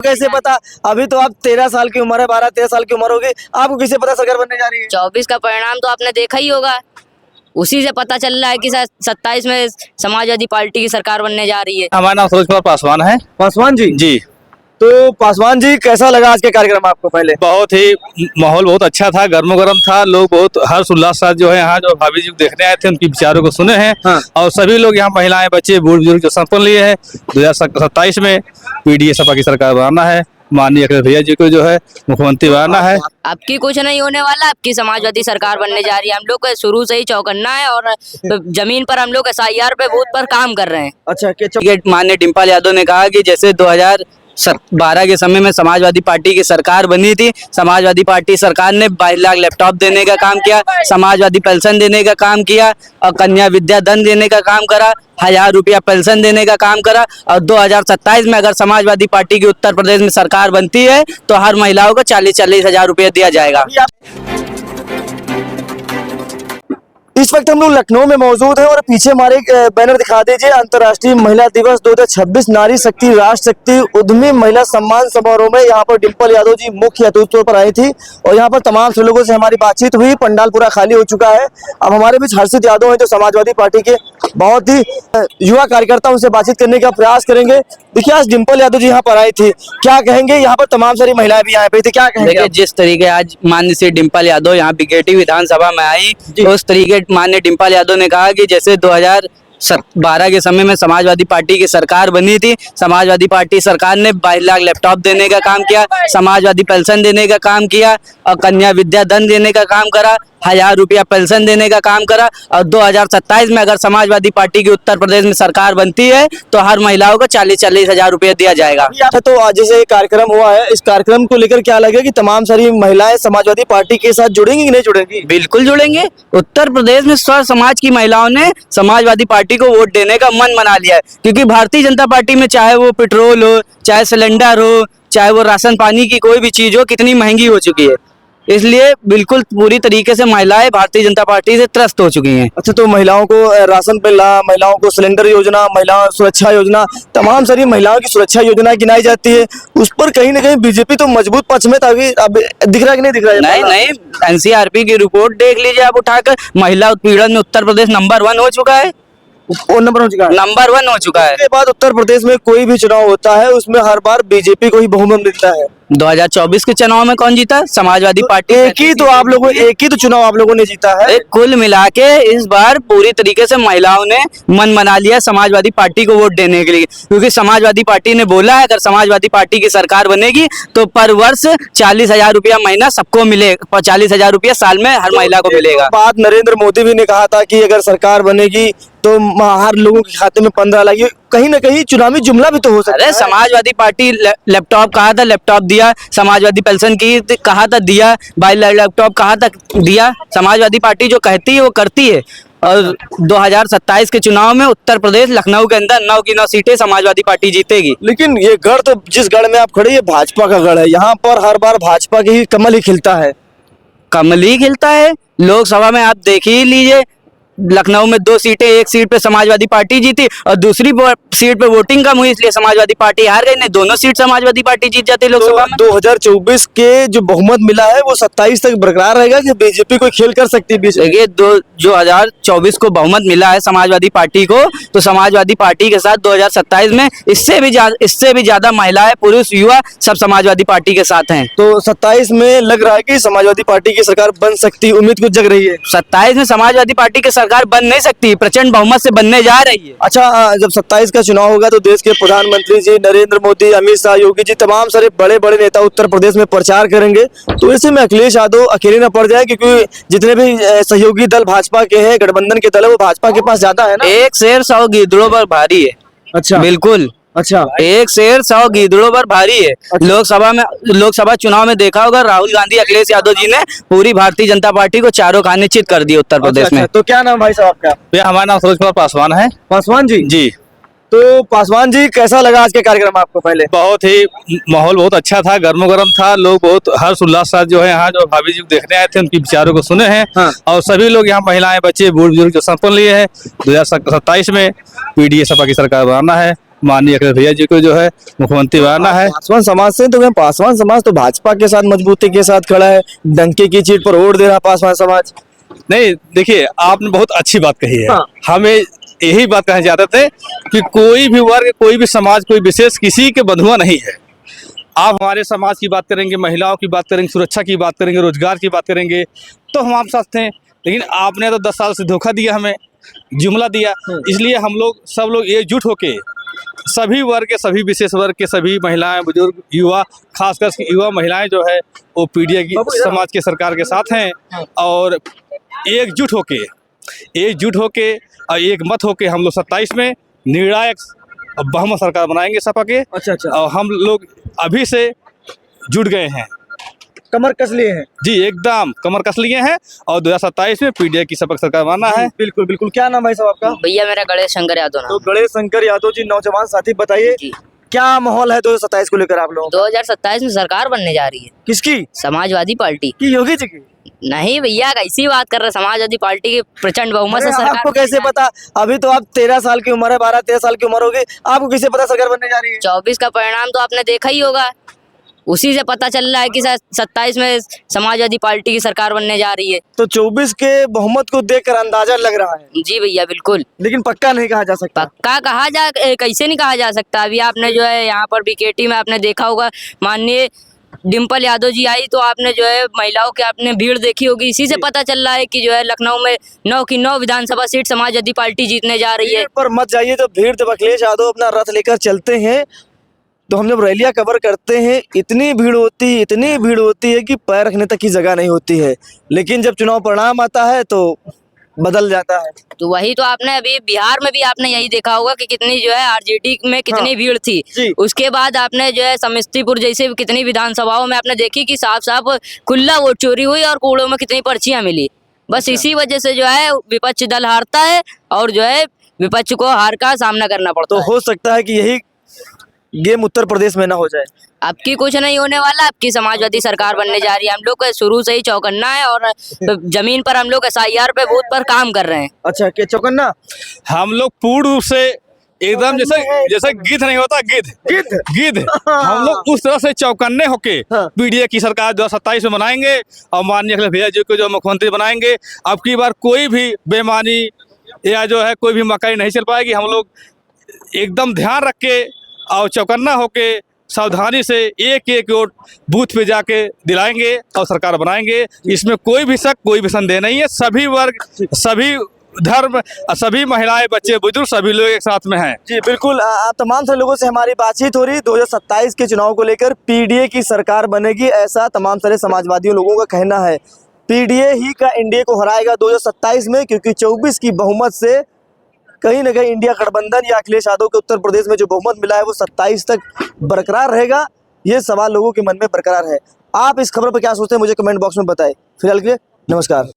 कैसे पता? अभी तो आप 13 साल की उम्र है, 12-13 साल की उम्र होगी, आपको कैसे पता सरकार बनने जा रही है? 24 का परिणाम तो आपने देखा ही होगा, उसी से पता चल रहा है कि 27 में समाजवादी पार्टी की सरकार बनने जा रही है। हमारा नाम सूरज कुमार पासवान है। पासवान जी जी, तो पासवान जी कैसा लगा आज के कार्यक्रम आपको? पहले बहुत ही माहौल बहुत अच्छा था, गर्मो गर्म था। लोग बहुत हर्ष उल्लास साथ जो है यहाँ जो भाभी जी को देखने आए थे, उनकी विचारों को सुने हैं। हाँ। और सभी लोग यहाँ महिलाएं, बच्चे, बूढ़ बुजुर्ग जो संपन्न लिए हैं 2027 में पीडीए सपा की सरकार बनाना है। माननीय अखिलेश भैया जी को जो है मुख्यमंत्री बनाना है। आपकी कुछ नहीं होने वाला, आपकी समाजवादी सरकार बनने जा रही है। हम लोग को शुरू से ही चौकन्ना है और जमीन पर हम लोग SIR पे बूथ पर काम कर रहे हैं। अच्छा माननीय डिम्पल यादव ने कहा कि जैसे 2012 के समय में समाजवादी पार्टी की सरकार बनी थी, समाजवादी पार्टी सरकार ने 22 लाख लैपटॉप देने का काम किया, समाजवादी पेंशन देने का काम किया और कन्या विद्या धन देने का काम करा, 1000 रुपया पेंशन देने का काम करा। और 2027 में अगर समाजवादी पार्टी की उत्तर प्रदेश में सरकार बनती है तो हर महिलाओं को 40-40 हजार रुपया दिया जाएगा। इस वक्त हम लोग लखनऊ में मौजूद हैं और पीछे हमारे एक बैनर दिखा दीजिए। अंतर्राष्ट्रीय महिला दिवस 2026 नारी शक्ति राष्ट्र शक्ति उद्यमी महिला सम्मान समारोह में यहाँ पर डिम्पल यादव जी मुख्य अतिथि पर आई थी और यहाँ पर तमाम से लोगों से हमारी बातचीत हुई। पंडाल पूरा खाली हो चुका है। अब हमारे बीच हर्षित यादव हैं जो समाजवादी पार्टी के बहुत ही युवा कार्यकर्ता, उनसे बातचीत करने का प्रयास करेंगे। देखिए आज डिम्पल यादव जी यहाँ पर आई थी, क्या कहेंगे? यहाँ पर तमाम सारी महिलाएं भी यहाँ पे थी, क्या कहेंगे? देखिए जिस तरीके आज माननीय श्री डिम्पल यादव यहाँ बीकेटी विधानसभा में आई, उस तरीके माननीय डिम्पल यादव ने कहा कि जैसे 2012 के समय में समाजवादी पार्टी की सरकार बनी थी, समाजवादी पार्टी सरकार ने 22 लाख लैपटॉप देने का काम किया, समाजवादी पेंशन देने का काम किया और कन्या विद्या धन देने का काम करा, 1000 रुपया पेंशन देने का काम करा। और 2027 में अगर समाजवादी पार्टी की उत्तर प्रदेश में सरकार बनती है तो हर महिलाओं को 40-40 हजार रुपया दिया जाएगा। तो आज जैसे ये कार्यक्रम हुआ है, इस कार्यक्रम को लेकर क्या लगे कि तमाम सारी महिलाएं समाजवादी पार्टी के साथ जुड़ेंगी कि नहीं जुड़ेंगी? बिल्कुल जुड़ेंगे। उत्तर प्रदेश में स्व समाज की महिलाओं ने समाजवादी पार्टी को वोट देने का मन बना लिया है, क्योंकि भारतीय जनता पार्टी में चाहे वो पेट्रोल हो, चाहे सिलेंडर हो, चाहे वो राशन पानी की कोई भी चीज हो, कितनी महंगी हो चुकी है। इसलिए बिल्कुल पूरी तरीके से महिलाएं भारतीय जनता पार्टी से त्रस्त हो चुकी हैं। अच्छा, तो महिलाओं को राशन मिला, महिलाओं को सिलेंडर योजना, महिला सुरक्षा योजना, तमाम सारी महिलाओं की सुरक्षा योजना गिनाई जाती है, उस पर कहीं ना कहीं बीजेपी तो मजबूत पक्ष में था। अब दिख रहा है कि नहीं दिख रहा है? नहीं, NCRP की रिपोर्ट देख लीजिए आप उठाकर, महिला उत्पीड़न में उत्तर प्रदेश नंबर 1 हो चुका है। नंबर हो चुका है, नंबर 1 हो चुका है। उसके बाद उत्तर प्रदेश में कोई भी चुनाव होता है उसमें हर बार बीजेपी को ही बहुमत मिलता है। 2024 के चुनाव में कौन जीता? समाजवादी पार्टी। एक ही तो चुनाव आप लोगों ने जीता है। कुल मिला के इस बार पूरी तरीके से महिलाओं ने मन बना लिया समाजवादी पार्टी को वोट देने के लिए, क्योंकि समाजवादी पार्टी ने बोला है अगर समाजवादी पार्टी की सरकार बनेगी तो पर वर्ष 40 हजार रुपया महीना सबको मिलेगा, 40 हजार रुपया साल में हर महिला को मिलेगा। बात नरेंद्र मोदी भी ने कहा था कि अगर सरकार बनेगी तो हर लोगों के खाते में 15 लाख, कहीं ना कहीं चुनावी जुमला भी तो हो सकता है। समाजवादी पार्टी लैपटॉप कहा था, लैपटॉप दिया। समाजवादी पेंशन की कहा था, दिया। 22 लाख लैपटॉप कहा था, दिया। समाजवादी पार्टी जो कहती है वो करती है। और 2027 के चुनाव में उत्तर प्रदेश लखनऊ के अंदर 9 की 9 सीटें समाजवादी पार्टी जीतेगी। लेकिन ये गढ़ तो जिस गढ़ में आप खड़े, ये भाजपा का गढ़ है, यहाँ पर हर बार भाजपा की कमल ही खिलता है। कमल ही खिलता है। लोकसभा में आप देख ही लीजिए, लखनऊ में 2 सीटें, एक सीट पे समाजवादी पार्टी जीती और दूसरी सीट पे वोटिंग कम हुई, इसलिए समाजवादी पार्टी हार गई। नहीं, दोनों सीट समाजवादी पार्टी जीत जाती लोकसभा में। 2024 के जो बहुमत मिला है वो 27 तक बरकरार रहेगा कि बीजेपी कोई खेल कर सकती है? देखिए 2024 को बहुमत मिला है समाजवादी पार्टी को, तो समाजवादी पार्टी के साथ 2027 में इससे भी ज्यादा महिलाएं, पुरुष, युवा सब समाजवादी पार्टी के साथ हैं। तो 27 में लग रहा है कि समाजवादी पार्टी की सरकार बन सकती, उम्मीद कुछ जग रही है। 27 में समाजवादी पार्टी की सरकार बन नहीं सकती, प्रचंड बहुमत से बनने जा रही है। अच्छा, जब 27 का चुनाव होगा तो देश के प्रधानमंत्री जी नरेंद्र मोदी, अमित शाह, योगी जी, तमाम सारे बड़े बड़े नेता उत्तर प्रदेश में प्रचार करेंगे, तो ऐसे में अखिलेश यादव अकेले न पड़ जाए, क्योंकि जितने भी सहयोगी दल भाजपा के हैं, गठबंधन के दल है, वो भाजपा के पास ज्यादा है ना। एक शेर 100 गीदड़ों पर भारी है। अच्छा, बिल्कुल। अच्छा, एक शेर 100 गीदड़ों पर भारी है। अच्छा। लोकसभा चुनाव में देखा होगा, राहुल गांधी, अखिलेश यादव जी ने पूरी भारतीय जनता पार्टी को चारों खाने चित कर दिए उत्तर प्रदेश में। तो क्या नाम भाई साहब आपका? हमारा नाम सूरज कुमार पासवान है। पासवान जी जी, तो पासवान जी कैसा लगा आज के कार्यक्रम आपको? पहले बहुत ही माहौल बहुत अच्छा था, गर्मो गर्म था। लोग बहुत हर्ष उल्लास साथ जो है यहाँ जो भाभी जी को देखने आए थे, उनकी विचारों को सुने हैं। हाँ। और सभी लोग यहाँ महिलाएं, बच्चे, बूढ़ बुजुर्ग जो संपन्न लिए हैं 2027 में पीडीए सपा की सरकार बनाना है। माननीय अखिलेश भैया जी को जो है मुख्यमंत्री बनाना है। पासवान समाज से तो मैं पासवान समाज तो भाजपा के साथ मजबूती के साथ खड़ा है, डंके की चीट पर वोट दे रहा पासवान समाज। नहीं देखिए, आपने बहुत अच्छी बात कही है। हाँ। हमें यही बात कहना चाहते थे कि कोई भी वर्ग, कोई भी समाज, कोई विशेष किसी के बंधुआ नहीं है। आप हमारे समाज की बात करेंगे, महिलाओं की बात करेंगे, सुरक्षा की बात करेंगे, रोजगार की बात करेंगे, तो हम आपके साथ थे। लेकिन आपने तो 10 साल से धोखा दिया, हमें जुमला दिया। इसलिए हम लोग सब लोग एकजुट होके सभी वर्ग के, सभी विशेष वर्ग के, सभी महिलाएं, बुजुर्ग, युवा, खासकर युवा महिलाएं जो है वो पीडीए की समाज के सरकार के साथ हैं। और एकजुट होके और एक मत होके हम लोग 27 में निर्णायक बहुमत सरकार बनाएंगे सपा के। अच्छा। और हम लोग अभी से जुट गए हैं, कमर कस लिए हैं। जी एकदम कमर कस लिए हैं और 2027 में पीडीए की सपा सरकार बनाना है। बिल्कुल बिल्कुल। क्या नाम है साहब आपका? भैया मेरा गणेश शंकर यादव तो नाम। गणेश शंकर यादव जी, नौजवान साथी, बताइए जी। क्या माहौल है 2027 को लेकर आप लोगों का? 2027 में सरकार बनने जा रही है किसकी? समाजवादी पार्टी की योगी जी की? नहीं भैया, कैसी बात कर रहे, समाजवादी पार्टी की प्रचंड बहुमत से अरे सरकार आपको बनने कैसे जा रही है। पता? अभी तो आप 13 साल की उम्र है, 12-13 साल की उम्र होगी, आपको कैसे पता सरकार बनने जा रही है? 24 का परिणाम तो आपने देखा ही होगा, उसी से पता चल रहा है कि 27 में समाजवादी पार्टी की सरकार बनने जा रही है। तो 24 के बहुमत को देखकर अंदाजा लग रहा है, जी भैया बिल्कुल। लेकिन पक्का नहीं कहा जा सकता। पक्का कहा जा कैसे नहीं कहा जा सकता। अभी आपने जो है यहाँ पर बीकेटी में आपने देखा होगा, माननीय डिम्पल यादव जी आई तो आपने जो है महिलाओं की आपने भीड़ देखी होगी। इसी से पता चल रहा है कि जो है लखनऊ में 9 की 9 विधानसभा सीट समाजवादी पार्टी जीतने जा रही है। पर मत जाइए, तो भीड़ जब अखिलेश यादव अपना रथ लेकर चलते हैं तो हम जब रैलियां कवर करते हैं, इतनी भीड़ होती है कि पैर रखने तक की जगह नहीं होती है। लेकिन जब चुनाव परिणाम आता है तो बदल जाता है। तो वही तो आपने अभी बिहार में भी आपने यही देखा होगा कि कितनी जो है आरजेडी में कितनी हाँ। भीड़ थी। जी। उसके बाद आपने जो है समस्तीपुर जैसे कितनी विधानसभाओं में आपने देखी कि साफ साफ खुला वोट चोरी हुई और कूड़ों में कितनी पर्चियां मिली। बस इसी वजह से जो है विपक्ष दल हारता है और जो है विपक्ष को हार का सामना करना पड़ता तो है। हो सकता है कि यही गेम उत्तर प्रदेश में ना हो जाए। आपकी कुछ नहीं होने वाला, आपकी समाजवादी सरकार बनने जा रही है। हम लोग को शुरू से ही चौकन्ना है और जमीन पर हम लोग SIR पे बूथ पर काम कर रहे हैं। अच्छा, के चौकन्ना? हम लोग पूर्ण रूप से एकदम जैसे गिद्ध नहीं होता, गिद्ध हम लोग उस तरह से चौकन्ने होके हाँ। पीडीए की सरकार 2027 में बनाएंगे और माननीय अखिलेश भैया जी को जो मुख्यमंत्री बनाएंगे। अब की बार कोई भी बेईमानी या जो है कोई भी मकाई नहीं चल पाएगी। हम लोग एकदम ध्यान रख के और चौकन्ना होके सावधानी से एक वोट बूथ पे जाके दिलाएंगे और सरकार बनाएंगे। इसमें कोई भी शक, कोई भी संदेह नहीं है। सभी वर्ग, सभी धर्म, सभी महिलाएं, बच्चे, बुजुर्ग सभी लोग एक साथ में हैं। जी बिल्कुल। आप तमाम सारे लोगों से हमारी बातचीत हो रही। 2027 के चुनाव को लेकर पीडीए की सरकार बनेगी, ऐसा तमाम सारे समाजवादियों लोगों का कहना है। पीडीए ही का एनडीए को हराएगा 2027 में, क्योंकि 24 की बहुमत से कहीं ना कहीं इंडिया गठबंधन या अखिलेश यादव के उत्तर प्रदेश में जो बहुमत मिला है वो 27 तक बरकरार रहेगा। ये सवाल लोगों के मन में बरकरार है। आप इस खबर पर क्या सोचते हैं मुझे कमेंट बॉक्स में बताएं। फिलहाल के लिए नमस्कार।